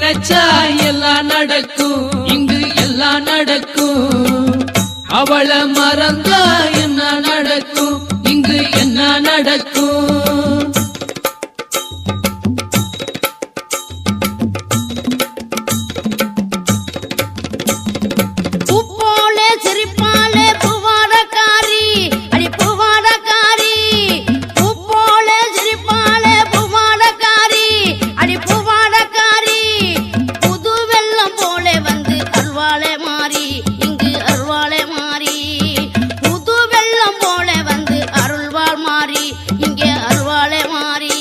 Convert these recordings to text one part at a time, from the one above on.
நினைச்சா எல்லாம் நடக்கும், இங்கு எல்லாம் நடக்கும். அவளை மறந்தா என்ன நடக்கும், இங்கு என்ன நடக்கும். பூப்போலே சிரிப்பாலே பூவாடக்காரி, அடி பூவாடக்காரி. பூப்போலே சிரிப்பாலே பூவாடக்காரி, அடி பூவாடக்காரி. புது வெள்ளம் போலே வந்து அருள்வாளே மாறி, இங்கு அருள்வாளே மாறி. புது வெள்ளம் போலே வந்து அருள்வாள் மாறி, இங்கே அருள்வாளே மாறி.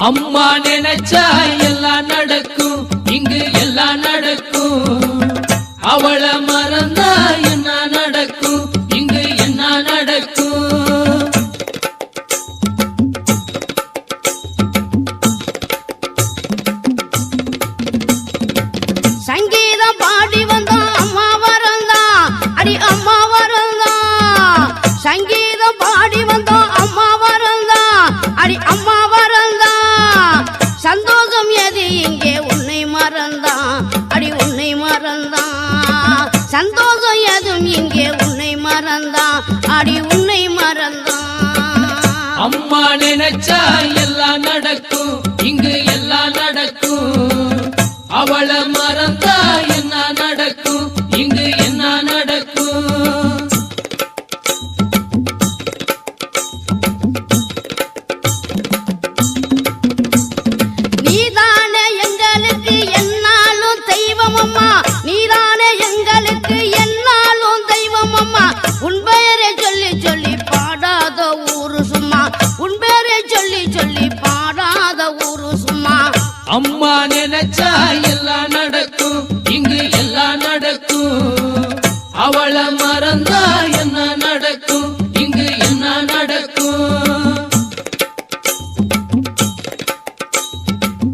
அம்மா நினைச்சா எல்லாம் நடக்கும், இங்கு எல்லாம் நடக்கும். அவளை மறந்தா என்ன நடக்கும், இங்கு என்ன நடக்கும். சங்கீதம் பாடி வந்தோம் அம்மா வரந்தான், அடி அம்மா வரந்தான். சங்கீதம் பாடி வந்தோம் அம்மா வரந்தான், அடி அம்மா வரந்தான். சந்தோஷம் எது இங்கே உன்னை மறந்தான், அடி உன்னை மறந்தான். சந்தோஷம் எதுவும் இங்கே உன்னை மறந்தான், அடி உன்னை மறந்தான். அம்மா நினைச்சா எல்லாம் நடக்கும், இங்கு எல்லாம் நடக்கும். அவளை மறந்தா என்ன நடக்கும், இங்கு என்ன நடக்கும். நீதானே எங்களுக்கு என்னாலும் தெய்வம் அம்மா, நீதானே எங்களுக்கு என்னாலும் தெய்வம் அம்மா. உன் பெயரை சொல்லி சொல்லி பாடாத ஊரு சும்மா, உன் பெயரை சொல்லி சொல்லி பாடாத ஊரு சும்மா. அம்மா நினைச்சா எல்லாம் நடக்கும், இங்கு எல்லாம் நடக்கும். அவளை மறந்தா